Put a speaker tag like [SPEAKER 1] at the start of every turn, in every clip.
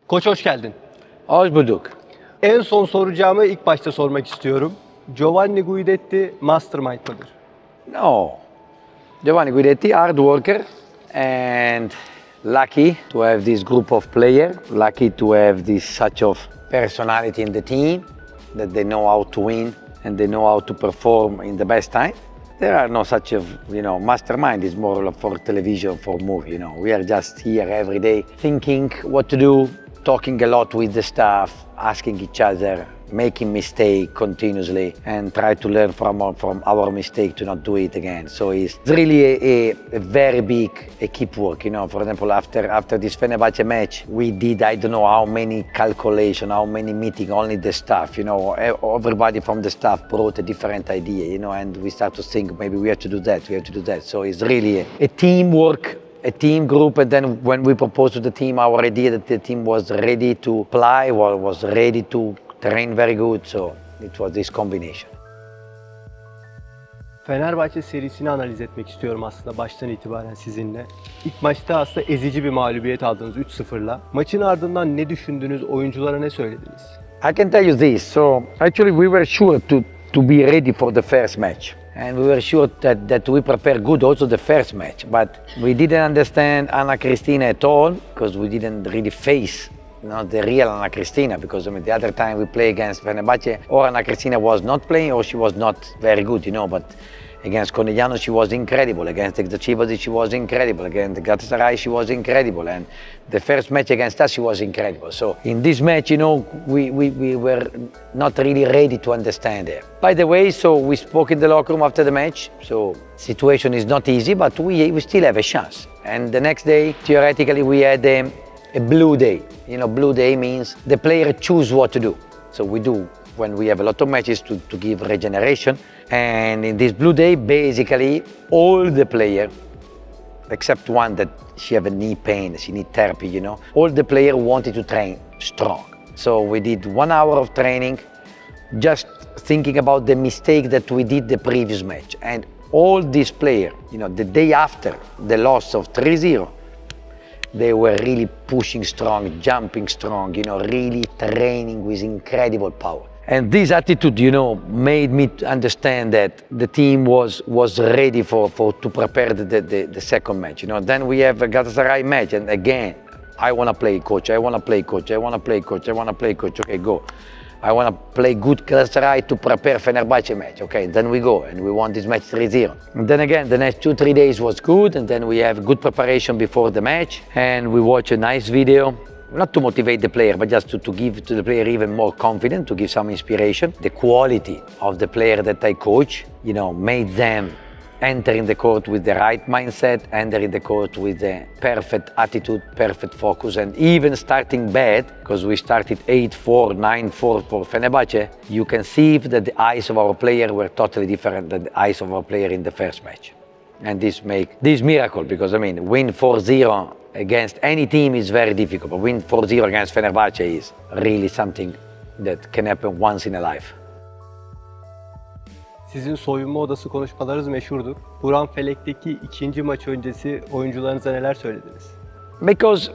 [SPEAKER 1] Koç hoş geldin.
[SPEAKER 2] Hoş bulduk.
[SPEAKER 1] En son soracağımı ilk başta sormak istiyorum. Giovanni Guidetti Mastermind mıdır?
[SPEAKER 2] No. Giovanni Guidetti, hard worker and lucky to have this group of players, lucky to have this such of personality in the team that they know how to win and they know how to perform in the best time. There are no such of, mastermind is more for television, for movie, We are just here every day thinking what to do, talking a lot with the staff, asking each other, making mistakes continuously and try to learn from our mistake to not do it again. So it's really a very big keep work, For example, after this Fenerbahçe match, we did, I don't know how many calculations, how many meetings, only the staff, Everybody from the staff brought a different idea, and we start to think maybe we have to do that, So it's really a teamwork, a team group, and then when we proposed to the team our idea that the team was ready to play, was ready to train very good, so it was this combination.
[SPEAKER 1] Fenerbahçe serisini analiz etmek istiyorum aslında baştan itibaren sizinle. İlk maçta aslında ezici bir mağlubiyet aldınız 3-0'la. Maçın ardından ne düşündünüz, oyunculara ne söylediniz?
[SPEAKER 2] I can tell you this, so actually we were sure to be ready for the first match. And we were sure that we prepared good also the first match, but we didn't understand Anna Cristina at all because we didn't really face the real Anna Cristina, because the other time we play against Fenerbahçe, or Anna Cristina was not playing or she was not very good, but against Conegliano she was incredible, against Exarchibasi she was incredible, against Galatasaray she was incredible, and the first match against us she was incredible. So in this match, we were not really ready to understand her. By the way, so we spoke in the locker room after the match, so situation is not easy, but we still have a chance. And the next day, theoretically, we had a blue day. Blue day means the player choose what to do. So we do when we have a lot of matches to give regeneration. And in this blue day, basically all the players, except one that she have a knee pain, she need therapy, all the players wanted to train strong. So we did 1 hour of training, just thinking about the mistake that we did the previous match. And all these players, the day after the loss of 3-0, they were really pushing strong, jumping strong, really training with incredible power. And this attitude, made me understand that the team was ready to prepare the second match. Then we have a Galatasaray match, and again, I want to play, coach. I want to play, coach. I want to play, coach. I want to play, coach. Okay, go. I want to play good Galatasaray to prepare Fenerbahçe match. Okay, then we go, and we won this match 3-0. And then again, the next 2-3 days was good, and then we have good preparation before the match, and we watch a nice video. Not to motivate the player, but just to give to the player even more confidence, to give some inspiration. The quality of the player that I coach, made them enter in the court with the right mindset, enter in the court with the perfect attitude, perfect focus, and even starting bad, because we started 8-4, 9-4 for Fenerbahçe, you can see that the eyes of our player were totally different than the eyes of our player in the first match. And this make this miracle, because win 4-0 against any team is very difficult, but win 4-0 against Fenerbahçe is really something that can happen once in a life.
[SPEAKER 1] Sizin soyunma odası konuşmalarınız meşhurdur. Buran Felek'teki ikinci maç öncesi oyuncularınıza neler söylediniz?
[SPEAKER 2] Because,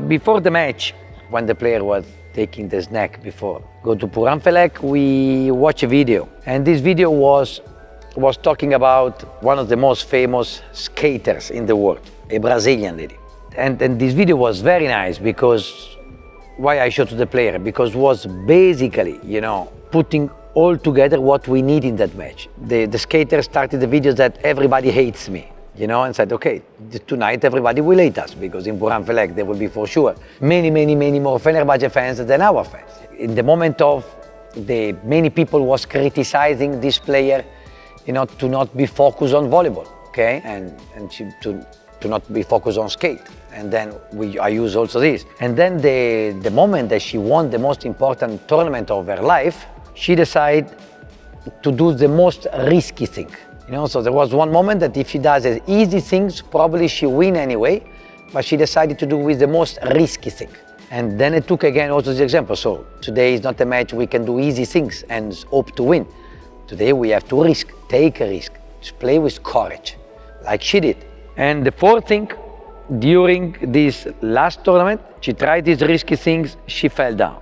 [SPEAKER 2] before the match, when the player was taking the snack before go to Puranfelek, we watch a video, and this video was talking about one of the most famous skaters in the world, a Brazilian lady. And this video was very nice because why I showed to the player, because was basically, putting all together what we need in that match. The skater started the video that everybody hates me, and said, okay, tonight everybody will hate us, because in Puranfelek there will be for sure many more Fenerbahçe fans than our fans. In the moment of the many people was criticizing this player, to not be focused on volleyball, okay, and to not be focused on skate. And then I use also this. And then the moment that she won the most important tournament of her life, she decided to do the most risky thing. So there was one moment that if she does easy things, probably she win anyway, but she decided to do with the most risky thing. And then I took again also the example. So today is not a match we can do easy things and hope to win. Today we have to risk, take a risk, play with courage, like she did. And the fourth thing during this last tournament, she tried these risky things, she fell down.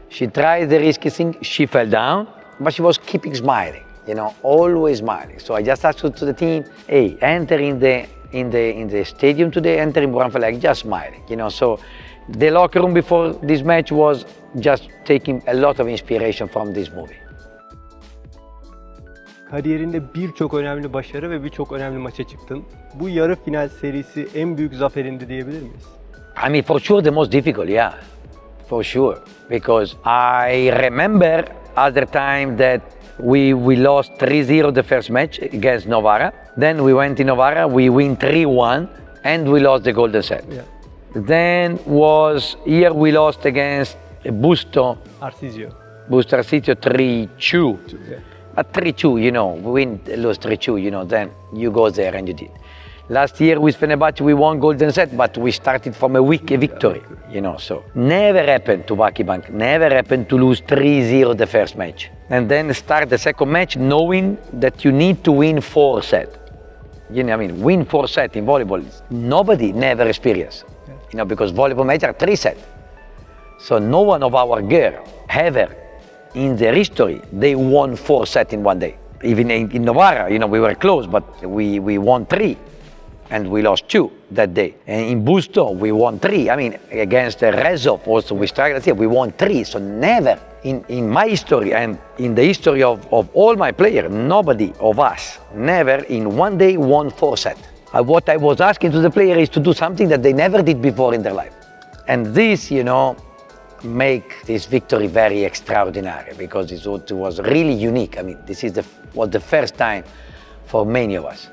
[SPEAKER 2] She tried the risky thing, she fell down, but she was keeping smiling, you know, always smiling. So I just asked to the team, hey, enter in the stadium today, enter in Buranfelek, just smiling, you know. So the locker room before this match was just taking a lot of inspiration from this movie.
[SPEAKER 1] Kariyerinde birçok önemli başarı ve birçok önemli maça çıktın. Bu yarı final serisi en büyük zaferindi diyebilir miyiz?
[SPEAKER 2] I mean, for sure the most difficult, yeah, for sure. Because I remember at the time that we lost 3-0 the first match against Novara. Then we went in Novara, we win 3-1, and we lost the golden set.
[SPEAKER 1] Yeah.
[SPEAKER 2] Then was here we lost against Busto
[SPEAKER 1] Arsizio.
[SPEAKER 2] Arsizio 3-2.
[SPEAKER 1] Yeah.
[SPEAKER 2] But 3-2, you know, we win, lose 3-2, you know, then you go there and you did. Last year with Fenerbahçe we won golden set, but we started from a weak victory, you know, so. Never happened to VakiBank, never happened to lose 3-0 the first match. And then start the second match knowing that you need to win 4 sets. You know, I mean, win 4 sets in volleyball, nobody never experienced, you know, because volleyball matches are 3 sets. So no one of our girls ever in their history, they won 4 sets in one day. Even in Novara, you know, we were close, but we won 3 and we lost 2 that day. And in Busto, we won 3. I mean, against Rezov also, we struggled here, we won 3. So never in my history and in the history of all my players, nobody of us never in one day won 4 sets. What I was asking to the player is to do something that they never did before in their life. And this, you know, make this victory very extraordinary because it was really unique. I mean, this was the first time for many of us.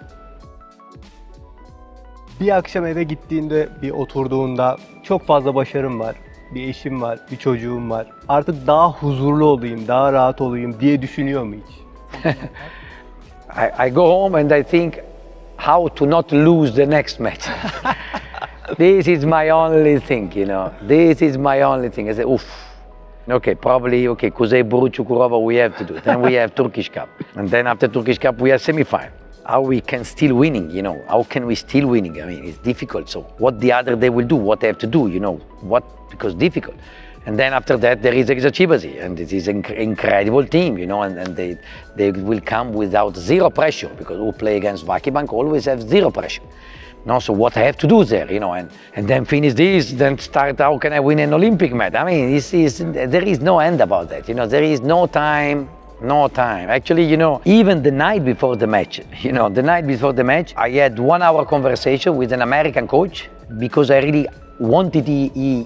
[SPEAKER 1] Bir akşam eve gittiğinde, bir oturduğunda çok fazla başarım var, bir eşim var, bir çocuğum var. Artık daha huzurlu olayım, daha rahat olayım diye düşünüyor mu hiç?
[SPEAKER 2] I go home and I think how to not lose the next match. This is my only thing, you know. This is my only thing. I say, oof. Okay, probably, okay, Kuzey Buru Çukurova we have to do. Then we have Turkish Cup. And then after Turkish Cup we have semi-final. How we can still winning, you know, how can we still winning? I mean, it's difficult. So what the other they will do, what they have to do, you know, what, because difficult. And then after that there is Exachibazi, and it is an incredible team, you know, and they will come without zero pressure because who play against VakiBank always have zero pressure. No, so what I have to do there, you know, and then finish this, then start, how can I win an Olympic match? I mean, there is no end about that, you know, there is no time. No time. Actually, you know, even the night before the match, you know, the night before the match, I had 1 hour conversation with an American coach because I really wanted he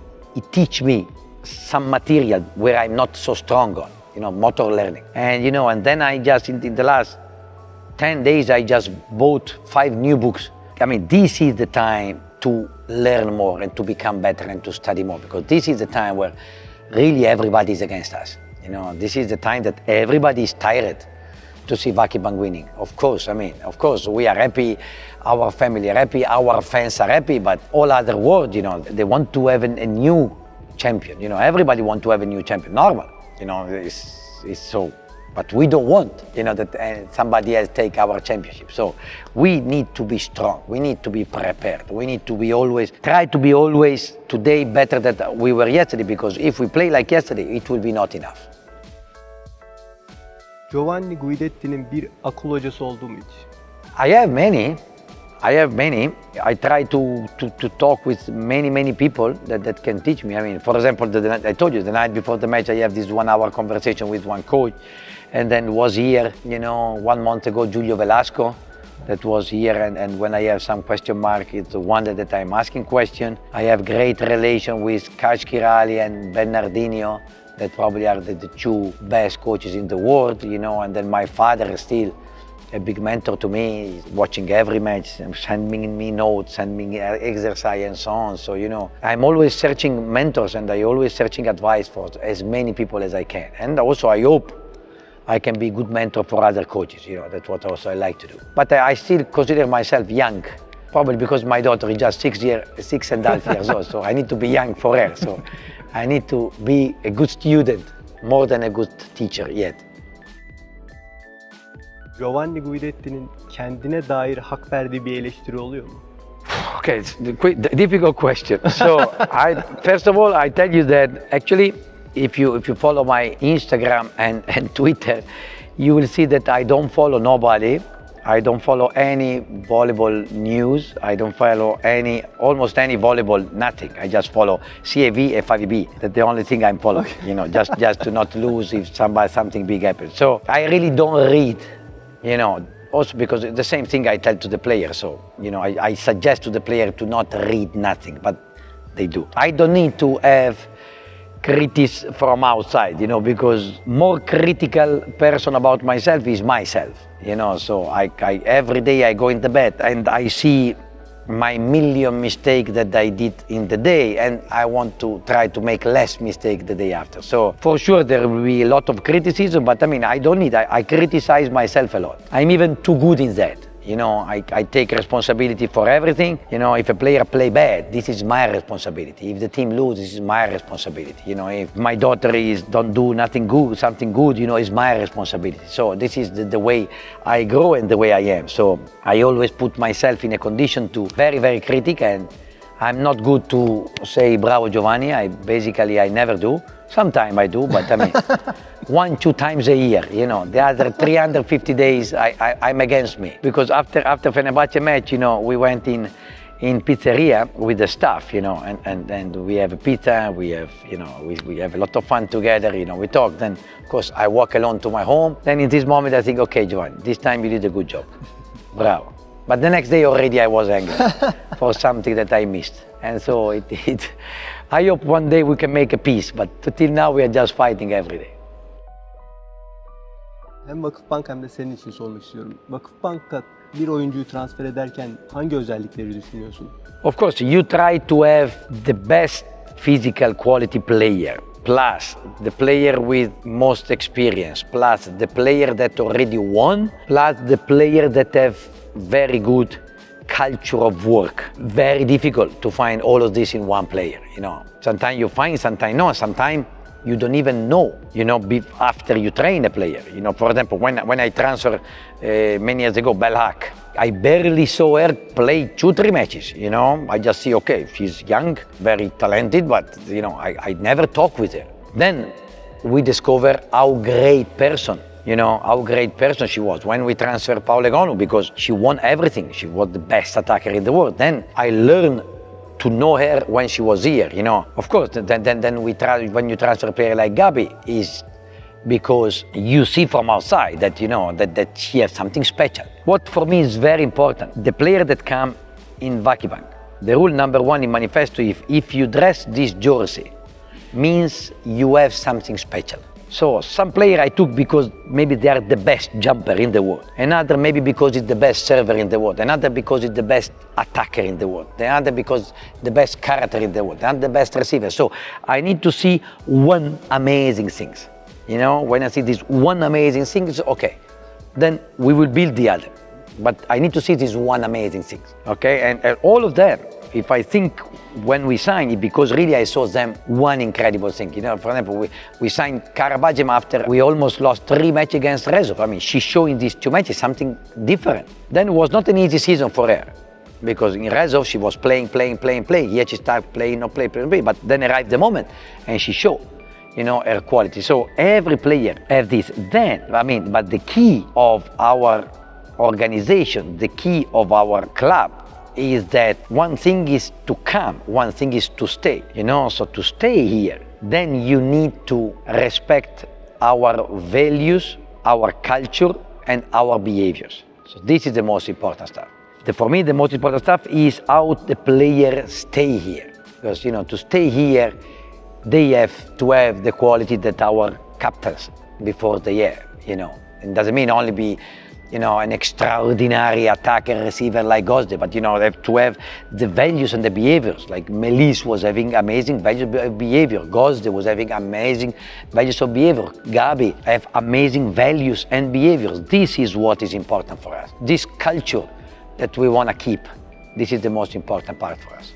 [SPEAKER 2] teach me some material where I'm not so strong on, you know, motor learning. And, you know, and then I just, in the last 10 days, I just bought 5 new books. I mean, this is the time to learn more and to become better and to study more because this is the time where really everybody is against us. You know, this is the time that everybody is tired to see VakiBank winning. Of course, I mean, of course, we are happy, our family are happy, our fans are happy, but all other world, you know, they want to have a new champion. You know, everybody want to have a new champion. Normal, you know, it's so. But we don't want, you know, that somebody else take our championship. So we need to be strong. We need to be prepared. We need to be always, try to be always today better than we were yesterday, because if we play like yesterday, it will be not enough.
[SPEAKER 1] Giovanni Guidetti'nin bir akıl hocası oldu mu hiç?
[SPEAKER 2] I have many. I try to talk with many people that can teach me. I mean, for example, I told you, the night before the match, I have this 1 hour conversation with one coach. And then was here, you know, 1 month ago, Giulio Velasco, that was here. And when I have some question mark, it's the one that I'm asking question. I have great relation with Kaj Kirali and Bernardino, that probably are the 2 best coaches in the world, you know. And then my father is still a big mentor to me. He's watching every match, sending me notes, sending me exercise and so on. So, you know, I'm always searching mentors and I always searching advice for as many people as I can. And also I hope I can be a good mentor for other coaches, you know, that's what also I like to do. But I still consider myself young, probably because my daughter is just 6.5 years old, so I need to be young for her. So I need to be a good student more than a good teacher yet.
[SPEAKER 1] Giovanni Guidetti'nin kendine dair hak verdiği bir eleştiri oluyor mu?
[SPEAKER 2] Okay, it's the difficult question. So, first of all, I tell you that actually, if you follow my Instagram and Twitter, you will see that I don't follow nobody. I don't follow any volleyball news. I don't follow almost any volleyball, nothing. I just follow CAV, FIVB. That's the only thing I'm following, you know, just to not lose if something big happens. So I really don't read, you know, also because the same thing I tell to the player. So, you know, I suggest to the player to not read nothing, but they do. I don't need to have critics from outside, you know, because more critical person about myself is myself, you know. So I every day I go into bed and I see my million mistake that I did in the day, and I want to try to make less mistake the day after. So for sure there will be a lot of criticism, but I mean, I don't need, I criticize myself a lot. I'm even too good in that. You know, I take responsibility for everything. You know, if a player play bad, this is my responsibility. If the team loses, this is my responsibility. You know, if my daughter don't do something good, you know, it's my responsibility. So this is the way I grow and the way I am. So I always put myself in a condition to very, very critical, and I'm not good to say bravo Giovanni. I never do. Sometimes I do, but I mean, 1-2 times a year, you know. The other 350 days, I'm against me. Because after Fenerbahçe match, you know, we went in pizzeria with the staff, you know, and we have a pizza, we have, you know, we have a lot of fun together, you know, we talk. Then, of course, I walk alone to my home. Then in this moment, I think, okay, Giovanni, this time you did a good job. Bravo. But the next day already I was angry for something that I missed. And so I hope one day we can make a peace, but till now we are just fighting every day.
[SPEAKER 1] Hem Vakıfbank hem de senin için sormak istiyorum. Vakıfbank'ta bir oyuncuyu transfer ederken hangi özellikleri düşünüyorsun?
[SPEAKER 2] Of course, you try to have the best physical quality player, plus the player with most experience, plus the player that already won, plus the player that have very good culture of work. Very difficult to find all of this in one player, you know. Sometimes you find, sometimes no, sometimes you don't even know, you know, after you train a player. You know, for example, when I transferred many years ago, Belhak, I barely saw her play 2-3 matches, you know. I just see, okay, she's young, very talented, but, you know, I never talk with her. Then we discover how great person, you know, how great person she was when we transferred Paola Gonu, because she won everything. She was the best attacker in the world. Then I learned to know her when she was here, you know. Of course, then when you transfer a player like Gabi, is because you see from outside that, you know, that she has something special. What for me is very important, the player that come in Vakıfbank, the rule number 1 in Manifesto, if you dress this jersey, means you have something special. So some player I took because maybe they are the best jumper in the world. Another maybe because it's the best server in the world. Another because it's the best attacker in the world. Another because the best character in the world. And the best receiver. So I need to see one amazing things. You know, when I see this one amazing thing, it's okay. Then we will build the other. But I need to see this one amazing thing. Okay, and all of them, if I think when we signed it, because really I saw them one incredible thing. You know, for example, we signed Karabacem after we almost lost 3 matches against Rezov. I mean, she showed in these 2 matches something different. Then it was not an easy season for her, because in Rezov she was playing. Here she started playing, not play, but then arrived the moment and she showed, you know, her quality. So every player have this. Then, I mean, but the key of our organization, the key of our club, is that one thing is to come, one thing is to stay, you know. So to stay here, then you need to respect our values, our culture, and our behaviors. So this is the most important stuff. For me, the most important stuff is how the players stay here. Because, you know, to stay here, they have to have the quality that our captains before they have, you know. It doesn't mean only be, you know, an extraordinary attacker receiver like Gosde, but, you know, they have to have the values and the behaviors. Like Melis was having amazing values of behavior. Gosde was having amazing values of behavior. Gabi have amazing values and behaviors. This is what is important for us. This culture that we want to keep, this is the most important part for us.